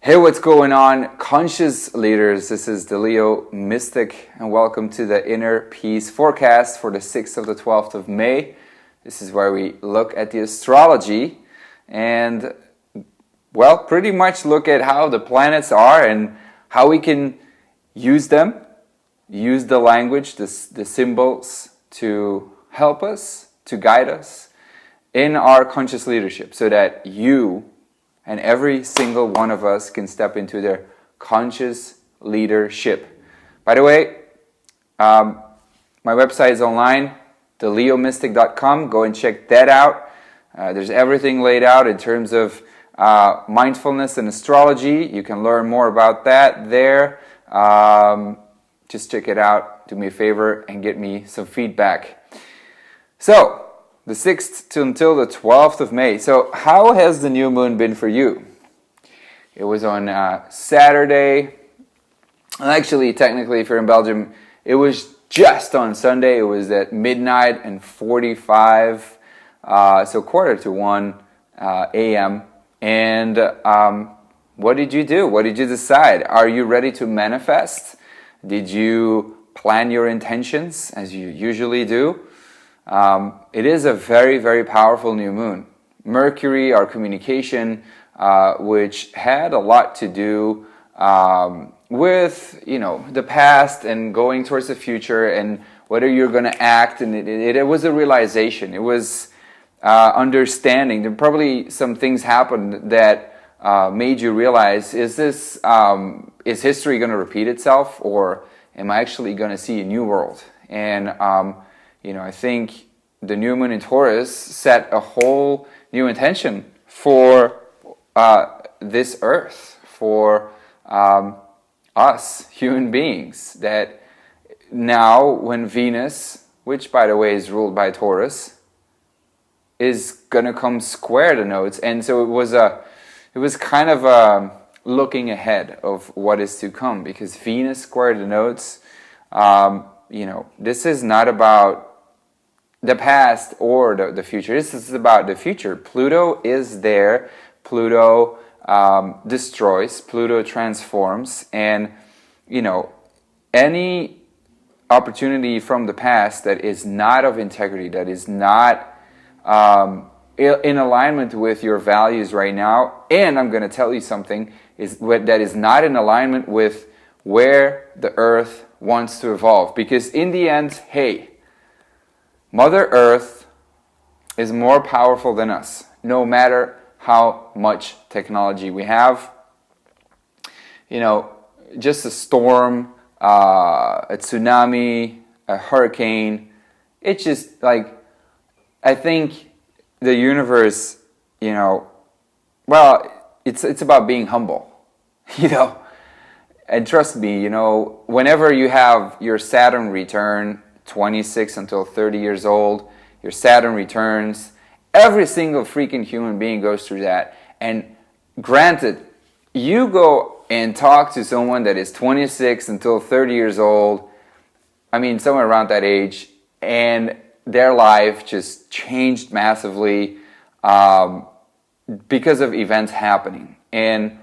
Hey, what's going on, conscious leaders? This is the Leo Mystic, and welcome to the Inner Peace Forecast for the 6th of the 12th of May. This is where we look at the astrology and, well, pretty much look at how the planets are and how we can use them, use the language, the symbols to help us, to guide us in our conscious leadership so that you and every single one of us can step into their conscious leadership. By the way, my website is online, theleomystic.com. Go and check that out. There's everything laid out in terms of mindfulness and astrology. You can learn more about that there. Just check it out. Do me a favor and get me some feedback. So, the 6th until the 12th of May. So how has the new moon been for you? It was on Saturday. And actually, technically, if you're in Belgium, it was just on Sunday. It was at midnight and 45, so quarter to 1 a.m. And what did you do? What did you decide? Are you ready to manifest? Did you plan your intentions as you usually do? It is a very, very powerful new moon. Mercury, our communication, which had a lot to do with, the past and going towards the future and whether you're going to act. And it was a realization. It was understanding. There probably some things happened that made you realize, is history going to repeat itself, or am I actually going to see a new world? And I think the new moon in Taurus set a whole new intention for this earth, for us human beings, that now when Venus, which by the way is ruled by Taurus, is going to come square the nodes. And so it was kind of looking ahead of what is to come, because Venus squared the nodes. This is not about the past or the future. This is about the future. Pluto is there. Pluto destroys. Pluto transforms. And, any opportunity from the past that is not of integrity, that is not in alignment with your values right now, and I'm going to tell you something, that is not in alignment with where the earth wants to evolve. Because in the end, hey, Mother Earth is more powerful than us, no matter how much technology we have. Just a storm, a tsunami, a hurricane, it's just like, I think the universe, it's about being humble, And trust me, whenever you have your Saturn return, 26 until 30 years old, your Saturn returns, every single freaking human being goes through that. And granted, you go and talk to someone that is 26 until 30 years old, somewhere around that age, and their life just changed massively because of events happening. And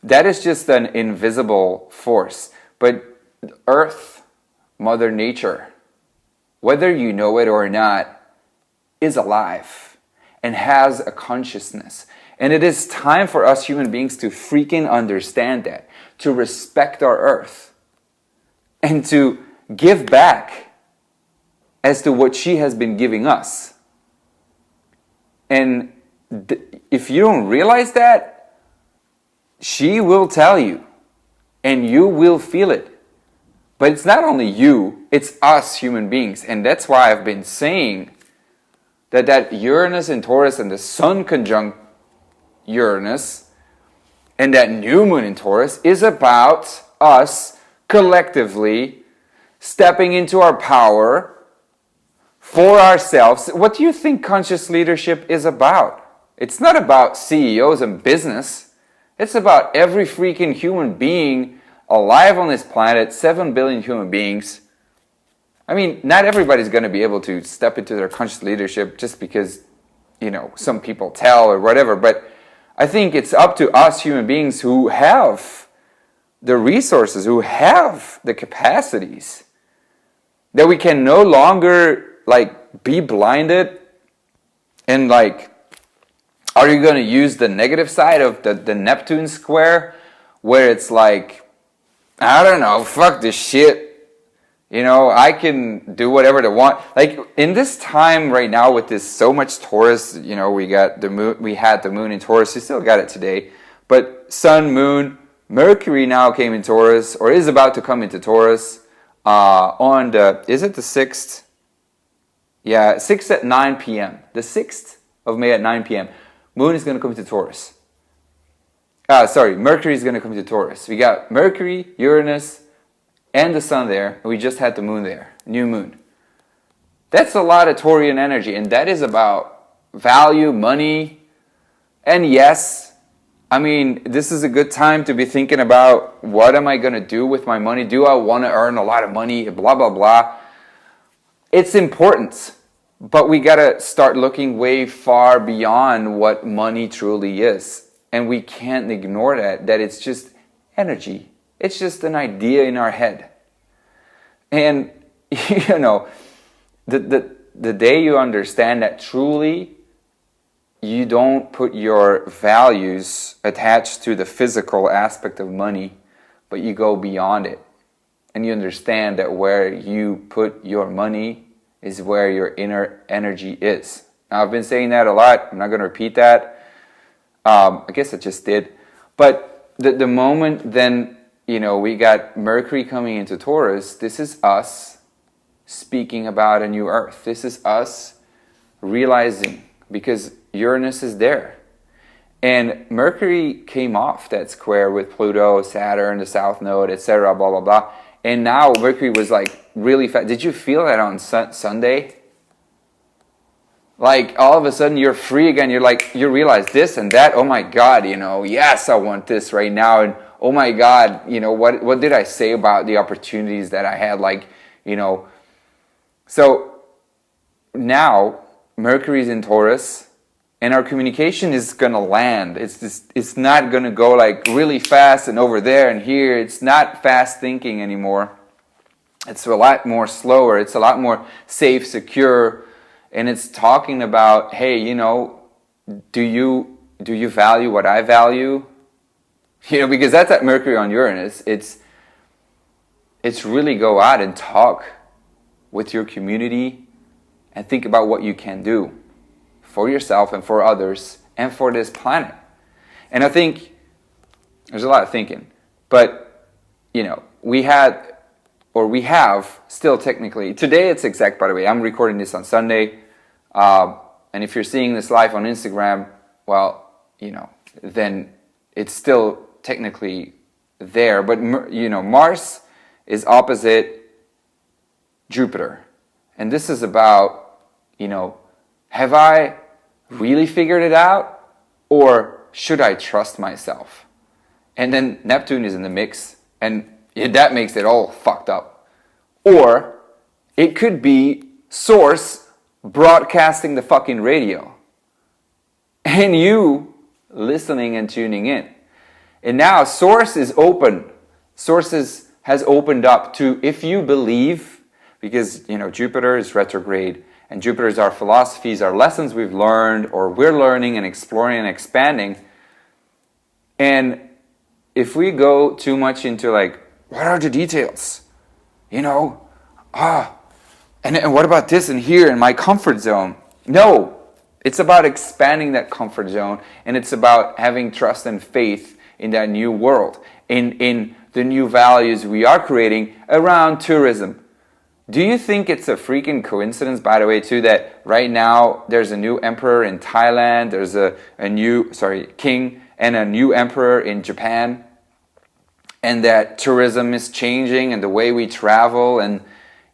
that is just an invisible force. But Earth, Mother Nature, whether you know it or not, is alive and has a consciousness. And it is time for us human beings to freaking understand that, to respect our Earth, and to give back as to what she has been giving us. And if you don't realize that, she will tell you, and you will feel it. But it's not only you, it's us human beings. And that's why I've been saying that Uranus in Taurus and the Sun conjunct Uranus and that new moon in Taurus is about us collectively stepping into our power for ourselves. What do you think conscious leadership is about? It's not about CEOs and business. It's about every freaking human being alive on this planet, 7 billion human beings. Not everybody's going to be able to step into their conscious leadership just because, some people tell or whatever. But I think it's up to us human beings who have the resources, who have the capacities, that we can no longer like be blinded and like, are you going to use the negative side of the Neptune square where it's like, I don't know, fuck this shit. You know, I can do whatever I want. Like in this time right now with this so much Taurus, you know, we got the moon, we had the moon in Taurus, we still got it today. But sun, moon, Mercury now came in Taurus, or is about to come into Taurus on the, is it the 6th? Yeah, 6th at 9 p.m. The 6th of May at 9 p.m. Moon is going to come into Taurus. Mercury is going to come to Taurus. We got Mercury, Uranus, and the sun there, and we just had the moon there, new moon. That's a lot of Taurian energy, and that is about value, money, and yes, I mean, this is a good time to be thinking about what am I going to do with my money? Do I want to earn a lot of money? Blah, blah, blah. It's important, but we got to start looking way far beyond what money truly is, and we can't ignore that it's just energy. It's just an idea in our head. And, you know, the day you understand that truly you don't put your values attached to the physical aspect of money, but you go beyond it. And you understand that where you put your money is where your inner energy is. Now, I've been saying that a lot. I'm not going to repeat that. I guess I just did. But the moment then, you know, we got Mercury coming into Taurus, this is us speaking about a new earth. This is us realizing, because Uranus is there. And Mercury came off that square with Pluto, Saturn, the South Node, etc., blah, blah, blah. And now Mercury was like really fast. Did you feel that on Sunday? Like all of a sudden you're free again. You're like, you realize this and that. Oh my God, you know, yes, I want this right now. And oh my God, you know, what did I say about the opportunities that I had? Like, you know, so now Mercury's in Taurus and our communication is going to land. It's not going to go like really fast and over there and here. It's not fast thinking anymore. It's a lot more slower. It's a lot more safe, secure. And it's talking about, hey, you know, do you value what I value? You know, because that's at Mercury on Uranus. It's really go out and talk with your community and think about what you can do for yourself and for others and for this planet. And I think there's a lot of thinking, but you know, we have still technically, today it's exact, by the way, I'm recording this on Sunday, and if you're seeing this live on Instagram, well, you know, then it's still technically there, but you know, Mars is opposite Jupiter, and this is about, you know, have I really figured it out, or should I trust myself? And then Neptune is in the mix, and that makes it all fucked up. Or it could be Source broadcasting the fucking radio, and you listening and tuning in. And now Source is open. Source has opened up to, if you believe, because, you know, Jupiter is retrograde, and Jupiter is our philosophies, our lessons we've learned, or we're learning and exploring and expanding. And if we go too much into like, what are the details? You know, and what about this and here in my comfort zone? No, it's about expanding that comfort zone, and it's about having trust and faith in that new world, in the new values we are creating around tourism. Do you think it's a freaking coincidence, by the way, too, that right now there's a new emperor in Thailand, there's a new, king, and a new emperor in Japan, and that tourism is changing and the way we travel and,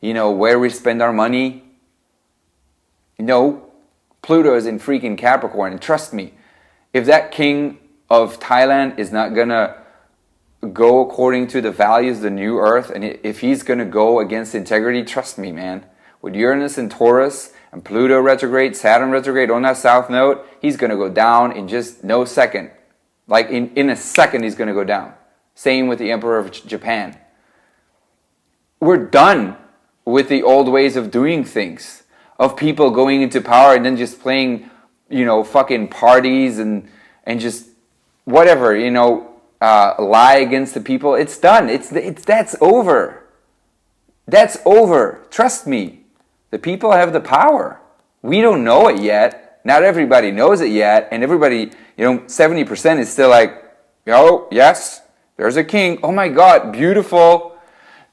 you know, where we spend our money? No, Pluto is in freaking Capricorn, and trust me, if that king of Thailand is not gonna go according to the values of the new earth, and if he's going to go against integrity, trust me, man, with Uranus and Taurus And Pluto retrograde, Saturn retrograde on that south node, he's going to go down in just no second. Like in a second, he's going to go down. Same with the Emperor of Japan. We're done with the old ways of doing things, of people going into power and then just playing, you know, fucking parties and just whatever, you know, lie against the people. It's done. That's over. That's over. Trust me. The people have the power. We don't know it yet. Not everybody knows it yet. And everybody, you know, 70% is still like, oh, yes, there's a king. Oh my God, beautiful.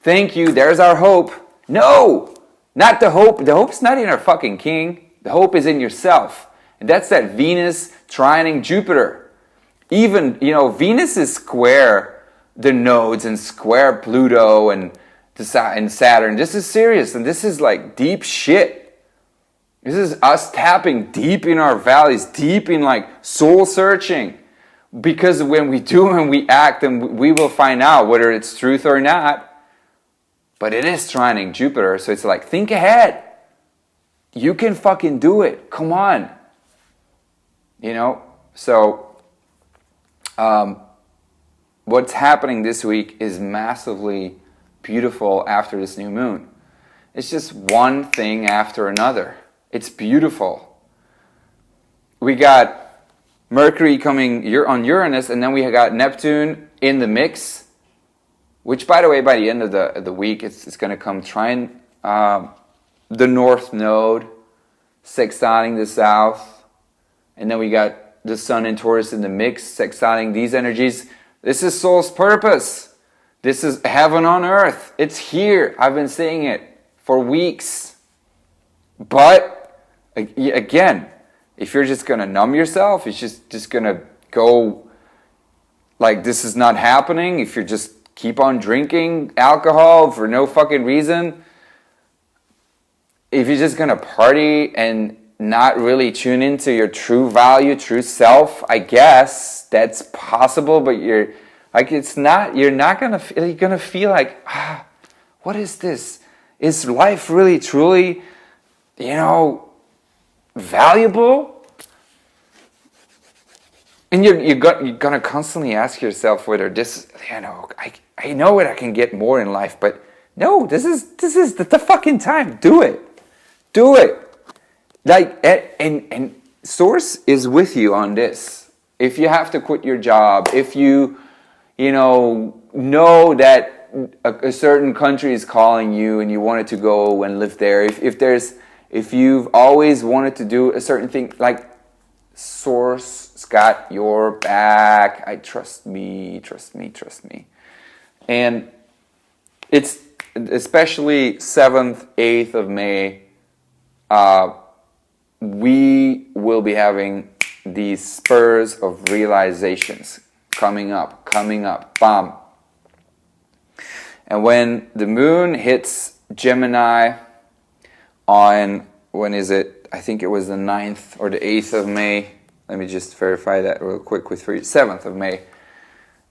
Thank you. There's our hope. No, not the hope. The hope's not in our fucking king. The hope is in yourself. And that's that Venus trining Jupiter. Even, you know, Venus is square the nodes and square Pluto and Saturn. This is serious, and this is like deep shit. This is us tapping deep in our valleys, deep in like soul searching. Because when we do and we act, and we will find out whether it's truth or not. But it is trining Jupiter, so it's like, think ahead. You can fucking do it. Come on. You know, so what's happening this week is massively beautiful after this new moon. It's just one thing after another. It's beautiful. We got Mercury coming on Uranus, and then we got Neptune in the mix, which, by the way, by the end of the week, it's going to come trine the north node, sextiling the south, and then we got the sun and Taurus in the mix, sextiling these energies. This is soul's purpose. This is heaven on earth. It's here. I've been saying it for weeks. But, again, if you're just going to numb yourself, it's just going to go like this is not happening, if you're just keep on drinking alcohol for no fucking reason, if you're just going to party and not really tune into your true value, true self, I guess that's possible, but you're gonna feel like, what is this? Is life really truly, you know, valuable? And you're gonna constantly ask yourself whether this, you know, I know that I can get more in life, but no, this is the fucking time. Do it. Like, and Source is with you on this. If you have to quit your job, if you know that a certain country is calling you and you wanted to go and live there, if you've always wanted to do a certain thing, like, Source got your back. Trust me. And it's especially 7th, 8th of May, we will be having these spurs of realizations coming up, bam. And when the moon hits Gemini on, when is it? I think it was the 9th or the 8th of May. Let me just verify that real quick with 7th of May.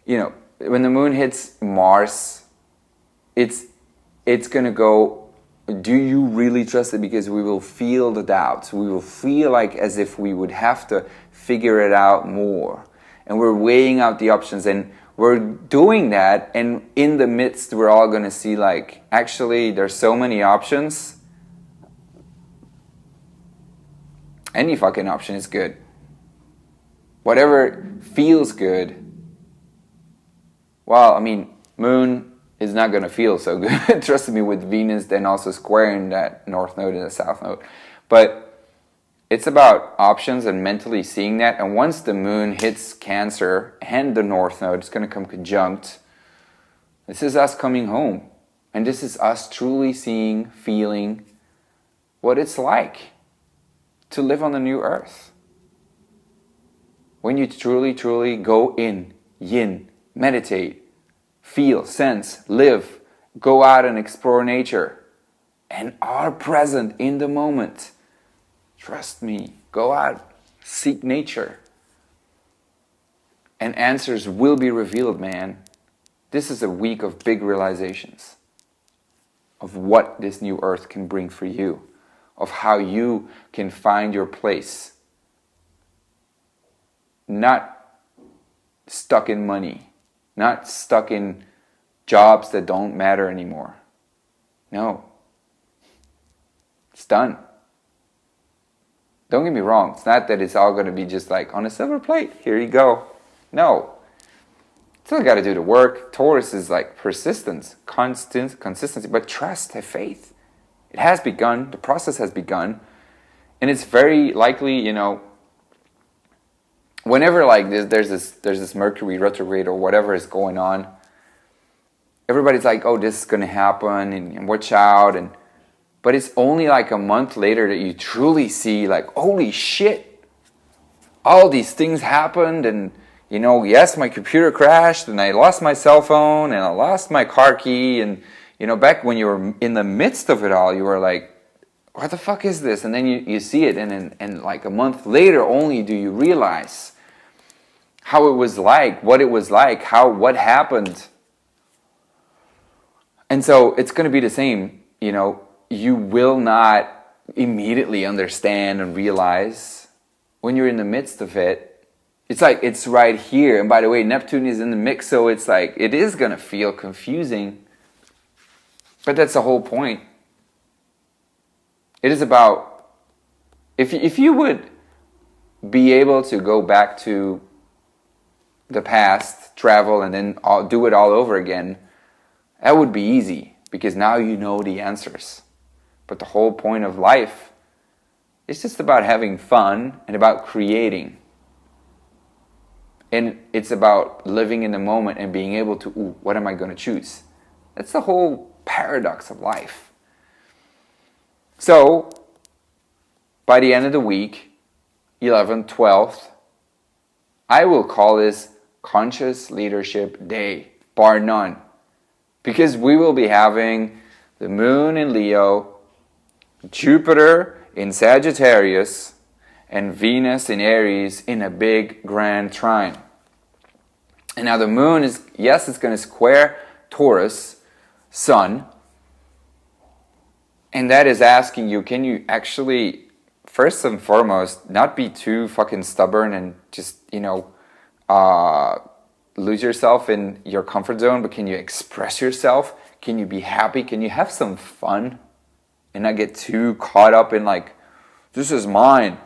You know, when the moon hits Mars, it's going to go, do you really trust it? Because we will feel the doubts. We will feel like as if we would have to figure it out more. And we're weighing out the options, and we're doing that, and in the midst we're all going to see like, actually there's so many options. Any fucking option is good. Whatever feels good. Well, I mean, moon is not going to feel so good. Trust me, with Venus then also squaring that north node and the south node. But it's about options and mentally seeing that. And once the moon hits Cancer and the north node, it's going to come conjunct. This is us coming home. And this is us truly seeing, feeling what it's like to live on the new earth. When you truly go in, yin, meditate, feel, sense, live, go out and explore nature, and are present in the moment. Trust me, go out, seek nature, and answers will be revealed, man. This is a week of big realizations of what this new earth can bring for you, of how you can find your place. Not stuck in money, not stuck in jobs that don't matter anymore. No. It's done. Don't get me wrong. It's not that it's all going to be just like on a silver plate. Here you go. No. Still got to do the work. Taurus is like persistence, consistency, but trust, have faith. It has begun. The process has begun. And it's very likely, you know, whenever like there's this Mercury retrograde or whatever is going on, everybody's like, oh, this is going to happen and watch out. But it's only like a month later that you truly see like, holy shit, all these things happened. And, you know, yes, my computer crashed and I lost my cell phone and I lost my car key. And, you know, back when you were in the midst of it all, you were like, what the fuck is this? And then you see it, and like a month later only do you realize how it was like, what it was like, what happened. And so it's going to be the same, you know, you will not immediately understand and realize when you're in the midst of it. It's like it's right here. And by the way, Neptune is in the mix, so it's like it is going to feel confusing. But that's the whole point. It is about, if you would be able to go back to the past, travel, and then do it all over again, that would be easy, because now you know the answers. But the whole point of life is just about having fun and about creating. And it's about living in the moment and being able to, ooh, what am I going to choose? That's the whole paradox of life. So, by the end of the week, 11th, 12th, I will call this Conscious Leadership Day, bar none. Because we will be having the Moon in Leo, Jupiter in Sagittarius, and Venus in Aries in a big grand trine. And now the Moon is, yes, it's going to square Taurus, Sun. And that is asking you, can you actually, first and foremost, not be too fucking stubborn and just, you know, lose yourself in your comfort zone, but can you express yourself? Can you be happy? Can you have some fun and not get too caught up in like, this is mine.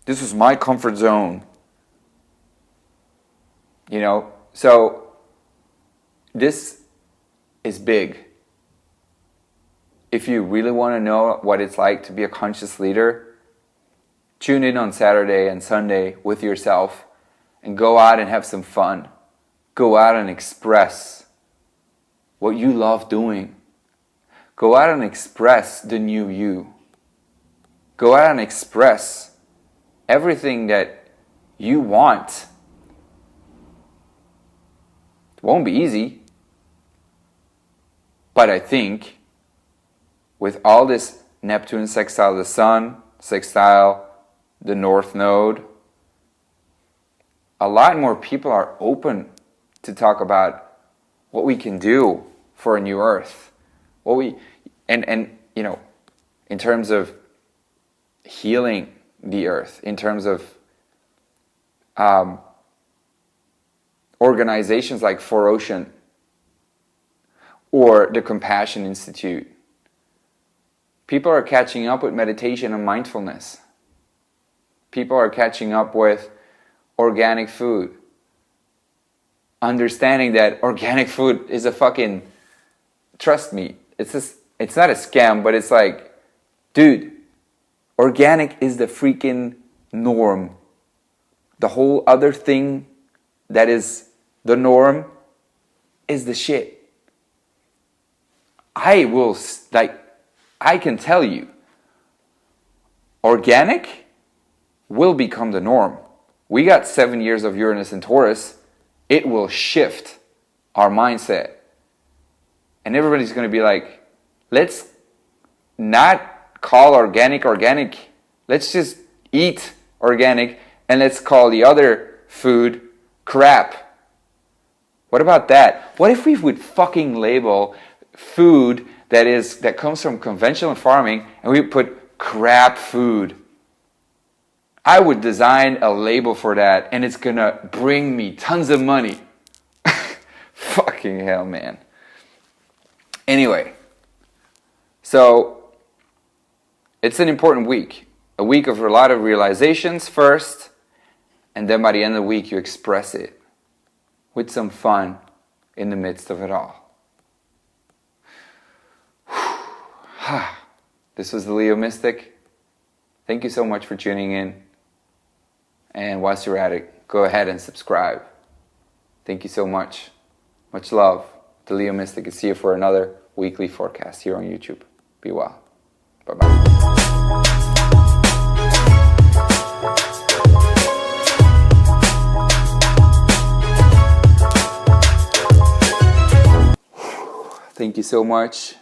This is my comfort zone. You know, so this is big. If you really want to know what it's like to be a conscious leader, tune in on Saturday and Sunday with yourself and go out and have some fun. Go out and express what you love doing. Go out and express the new you. Go out and express everything that you want. It won't be easy, but I think with all this Neptune sextile the Sun, sextile the North Node, a lot more people are open to talk about what we can do for a new Earth. What we and you know, in terms of healing the Earth, in terms of organizations like 4Ocean or the Compassion Institute. People are catching up with meditation and mindfulness. People are catching up with organic food. Understanding that organic food is a fucking, trust me, it's not a scam, but it's like, dude, organic is the freaking norm. The whole other thing that is the norm is the shit. I can tell you, organic will become the norm. We got 7 years of Uranus and Taurus. It will shift our mindset. And everybody's going to be like, let's not call organic organic. Let's just eat organic and let's call the other food crap. What about that? What if we would fucking label food that comes from conventional farming and we put crap food. I would design a label for that and it's gonna bring me tons of money. Fucking hell, man. Anyway, so it's an important week. A week of a lot of realizations first, and then by the end of the week you express it with some fun in the midst of it all. This was the Leo Mystic. Thank you so much for tuning in. And whilst you're at it, go ahead and subscribe. Thank you so much. Much love. The Leo Mystic is here for another weekly forecast here on YouTube. Be well. Bye-bye. Thank you so much.